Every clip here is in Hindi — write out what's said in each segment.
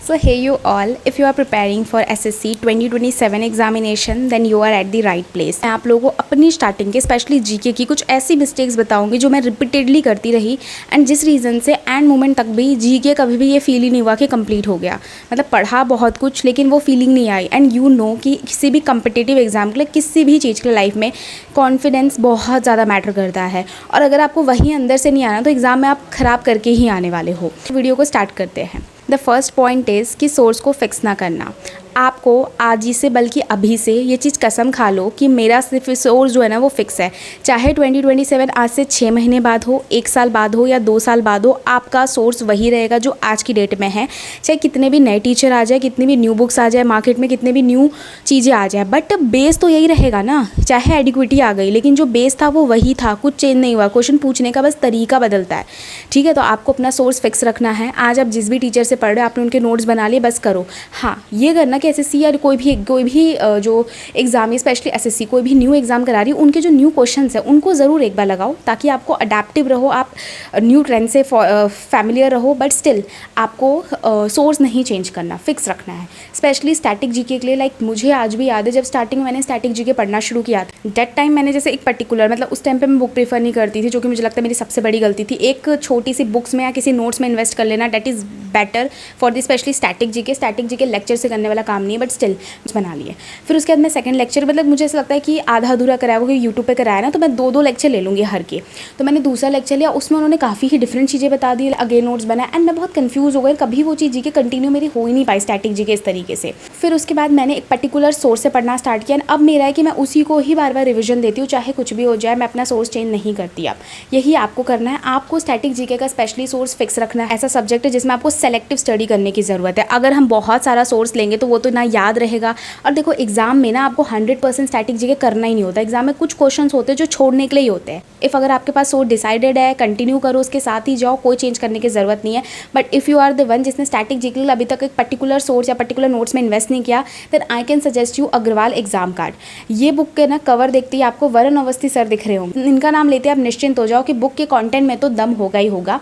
So hey you all, if you are preparing for SSC 2027 examination then you are at the right place। मैं आप लोगों को अपनी स्टार्टिंग के स्पेशली जीके की कुछ ऐसी मिस्टेक्स बताऊंगी जो मैं रिपीटेडली करती रही एंड जिस रीज़न से एंड मोमेंट तक भी जीके कभी भी ये फील ही नहीं हुआ कि कंप्लीट हो गया। मतलब पढ़ा बहुत कुछ लेकिन वो फीलिंग नहीं आई। एंड यू नो कि किसी भी कंपिटिटिव एग्जाम के लिए किसी भी चीज़ के लिए लाइफ में कॉन्फिडेंस बहुत ज़्यादा मैटर करता है और अगर आपको वहीं अंदर से नहीं आना तो एग्ज़ाम में आप ख़राब करके ही आने वाले हो। वीडियो को स्टार्ट करते हैं। द फर्स्ट पॉइंट इज़ कि सोर्स को फिक्स ना करना। आपको आज ही से बल्कि अभी से ये चीज़ कसम खा लो कि मेरा सिर्फ सोर्स जो है ना वो फिक्स है। चाहे 2027 आज से 6 महीने बाद हो, 1 साल बाद हो या 2 साल बाद हो, आपका सोर्स वही रहेगा जो आज की डेट में है। चाहे कितने भी नए टीचर आ जाए, कितनी भी न्यू बुक्स आ जाए मार्केट में, कितने भी न्यू चीज़ें आ जाए, बट बेस तो यही रहेगा ना। चाहे एडिक्विटी आ गई लेकिन जो बेस था वो वही था, कुछ चेंज नहीं हुआ। क्वेश्चन पूछने का बस तरीका बदलता है, ठीक है। तो आपको अपना सोर्स फिक्स रखना है। आज आप जिस भी टीचर से पढ़ रहे हो आपने उनके नोट्स बना लिए, बस करो। हाँ, ये करना कि एसएससी या कोई भी जो एग्ज़ाम है, स्पेशली एसएससी कोई भी न्यू एग्ज़ाम करा रही है, उनके जो न्यू क्वेश्चंस हैं उनको ज़रूर एक बार लगाओ ताकि आपको अडेप्टिव रहो, आप न्यू ट्रेंड से फैमिलियर रहो। बट स्टिल आपको सोर्स नहीं चेंज करना, फिक्स रखना है। स्पेशली स्टैटिक जीके के लिए, लाइक मुझे आज भी याद है जब स्टार्टिंग में मैंने स्टैटिक जीके पढ़ना शुरू किया था, डेट टाइम मैंने जैसे एक पर्टिकुलर, मतलब उस टाइम पे मैं बुक प्रीफर नहीं करती थी, जो कि मुझे लगता है मेरी सबसे बड़ी गलती थी। एक छोटी सी बुक्स में या किसी नोट्स में इन्वेस्ट कर लेना, that is better for the specially static GK. Static GK lecture से करने वाला काम नहीं है, बट स्टिल बना लिए। फिर उसके बाद मैं सेकंड लेक्चर, मतलब मुझे ऐसा लगता है कि आधा अधूरा कराया हुआ, क्योंकि यूट्यूब पे कराया ना, तो मैं 2 लेक्चर ले लूँगी हर के। तो मैंने दूसरा लेक्चर लिया, उसमें उन्होंने काफ़ी ही डिफरेंट चीज़ें बता दी, अगेन नोट्स बनाए एंड मैं बहुत कंफ्यूज हो गई। कभी वो चीज़ जीके कंटिन्यू मेरी हो ही नहीं पाई, स्टैटिक जीके इस तरीके से। फिर उसके बाद मैंने एक पर्टिकुलर सोर्स से पढ़ना स्टार्ट किया। अब मेरा है कि मैं उसी को ही बार बार रिविजन देती हूँ, चाहे कुछ भी हो जाए, मैं अपना सोर्स चेंज नहीं करती। अब यही आपको करना है। आपको स्टैटिक जीके का स्पेशली सोर्स फिक्स रखना है। ऐसा सब्जेक्ट है जिसमें आपको सेलेक्टिव स्टडी करने की ज़रूरत है। अगर हम बहुत सारा सोर्स लेंगे तो वो तो ना याद रहेगा। और देखो एग्जाम में ना आपको 100% स्टैटिक जीके करना ही नहीं होता। एग्जाम में कुछ क्वेश्चंस होते हैं जो छोड़ने के लिए ही होते हैं। इफ़ अगर आपके पास सोर्स डिसाइडेड है, कंटिन्यू करो, उसके साथ ही जाओ, कोई चेंज करने की ज़रूरत नहीं है। But if you are the one जिसने स्टैटिक जीके के लिए अभी तक एक पर्टिकुलर सोर्स या पर्टिकुलर नोट्स में इन्वेस्ट नहीं किया, then I can suggest you Agrawal exam card. ये बुक के ना कवर देखते ही आपको वरुण अवस्थी सर दिख रहे होंगे, इनका नाम लेते आप निश्चिंत हो जाओ कि बुक के कंटेंट में तो दम होगा ही होगा।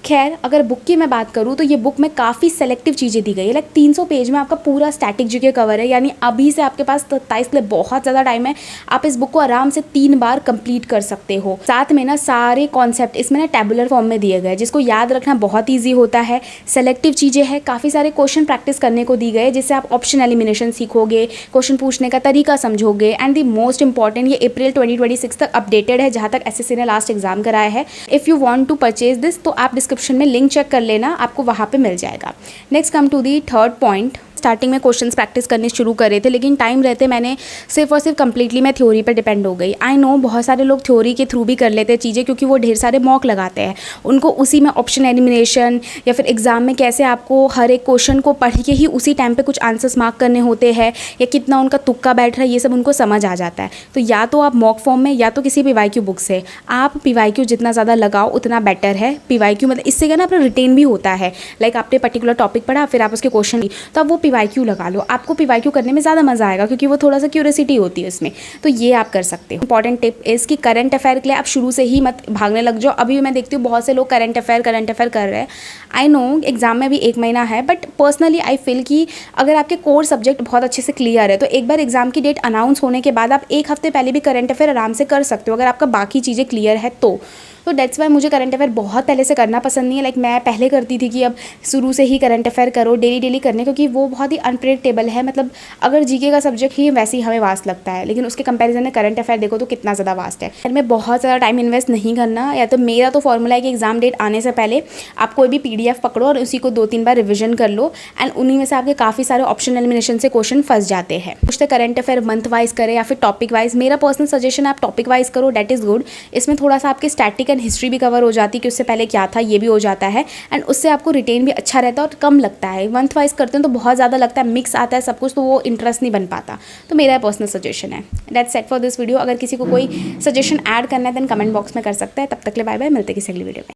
खैर, अगर बुक की मैं बात करूँ तो ये बुक में काफ़ी सेलेक्टिव चीज़ें दी गई है। लाइक 300 पेज में आपका पूरा स्टैटिक जीके कवर है, यानी अभी से आपके पास 27 के लिए बहुत ज़्यादा टाइम है। आप इस बुक को आराम से 3 बार कंप्लीट कर सकते हो। साथ में ना सारे कॉन्सेप्ट इसमें ना टेबुलर फॉर्म में दिए गए, जिसको याद रखना बहुत ईजी होता है। सेलेक्टिव चीज़ें हैं, काफ़ी सारे क्वेश्चन प्रैक्टिस करने को दी गए, जिससे आप ऑप्शन एलिमिनेशन सीखोगे, क्वेश्चन पूछने का तरीका समझोगे। एंड द मोस्ट इंपॉर्टेंट, ये अप्रैल 2026 तक अपडेटेड है, जहाँ तक एसएससी ने लास्ट एग्जाम कराया है। If you want to purchase this तो आप डिस्क्रिप्शन में लिंक चेक कर लेना, आपको वहाँ पे मिल जाएगा। Next come to the third point. Starting में क्वेश्चंस प्रैक्टिस करने शुरू कर रहे थे, लेकिन टाइम रहते मैंने सिर्फ और सिर्फ कंप्लीटली मैं थ्योरी पर डिपेंड हो गई। आई नो बहुत सारे लोग थ्योरी के थ्रू भी कर लेते हैं चीज़ें, क्योंकि वो ढेर सारे मॉक लगाते हैं, उनको उसी में ऑप्शन एलिमिनेशन या फिर एग्जाम में कैसे आपको हर एक क्वेश्चन को पढ़ के ही उसी टाइम पे कुछ आंसर्स मार्क करने होते हैं या कितना उनका तुक्का बैठ रहा है, ये सब उनको समझ आ जाता है। तो या तो आप मॉक फॉर्म में या तो किसी पीवाईक्यू बुक से आप पीवाईक्यू जितना ज़्यादा लगाओ उतना बेटर है। पीवाईक्यू मतलब इससे क्या ना अपना रिटेन भी होता है। लाइक आपने पर्टिकुलर टॉपिक पढ़ा, फिर आप उसके क्वेश्चन, तो आप वो पीवाईक्यू लगा लो, आपको पीवाईक्यू करने में ज़्यादा मज़ा आएगा, क्योंकि वो थोड़ा सा क्यूरियोसिटी होती है उसमें। तो ये आप कर सकते हो। इंपॉर्टेंट टिप इज़ कि करंट अफेयर के लिए आप शुरू से ही मत भागने लग जाओ। अभी मैं देखती हूँ बहुत से लोग करंट अफेयर कर रहे हैं। आई नो एग्जाम में भी 1 महीना है, बट पर्सनली आई फील कि अगर आपके कोर सब्जेक्ट बहुत अच्छे से क्लियर है तो एक बार एग्जाम की डेट अनाउंस होने के बाद आप 1 हफ्ते पहले भी करंट अफेयर आराम से कर सकते हो, अगर आपका बाकी चीज़ें क्लियर है तो डेट्स वाई मुझे करंट अफेयर बहुत पहले से करना पसंद नहीं है। लाइक मैं पहले करती थी कि अब शुरू से ही करंट अफेयर करो, डेली करने, क्योंकि वो बहुत ही अनप्रेडिक्टेबल है। मतलब अगर जीके का सब्जेक्ट ही वैसे ही हमें वास्ट लगता है, लेकिन उसके कंपैरिजन में करंट अफेयर देखो तो कितना ज़्यादा वास्ट है। इनमें बहुत ज़्यादा टाइम इन्वेस्ट नहीं करना। या तो मेरा तो फॉर्मूला है कि एग्जाम डेट आने से पहले आप कोई भी PDF पकड़ो और उसी को 2-3 बार रिविजन कर लो, एंड उन्हीं में से आपके काफ़ी सारे ऑप्शन एलिमिनेशन से क्वेश्चन फंस जाते हैं। कुछ तो करंट अफेयर मंथ वाइज करें या फिर टॉपिक वाइज। मेरा पर्सनल सजेशन आप टॉपिक वाइज करो, डेट इज़ गुड। इसमें थोड़ा सा आपके स्टैटिक एंड हिस्ट्री भी कवर हो जाती है कि उससे पहले क्या था, ये भी हो जाता है, एंड उससे आपको रिटेन भी अच्छा रहता है और कम लगता है। मंथ वाइज करते हैं तो बहुत ज़्यादा लगता है, मिक्स आता है सब कुछ, तो वो इंटरेस्ट नहीं बन पाता। तो मेरा पर्सनल सजेशन है। That's set for this video. अगर किसी को कोई सजेशन ऐड करना है देन कमेंट बॉक्स में कर सकता है। तब तक ले बाय बाय, मिलते किसी अगली वीडियो में।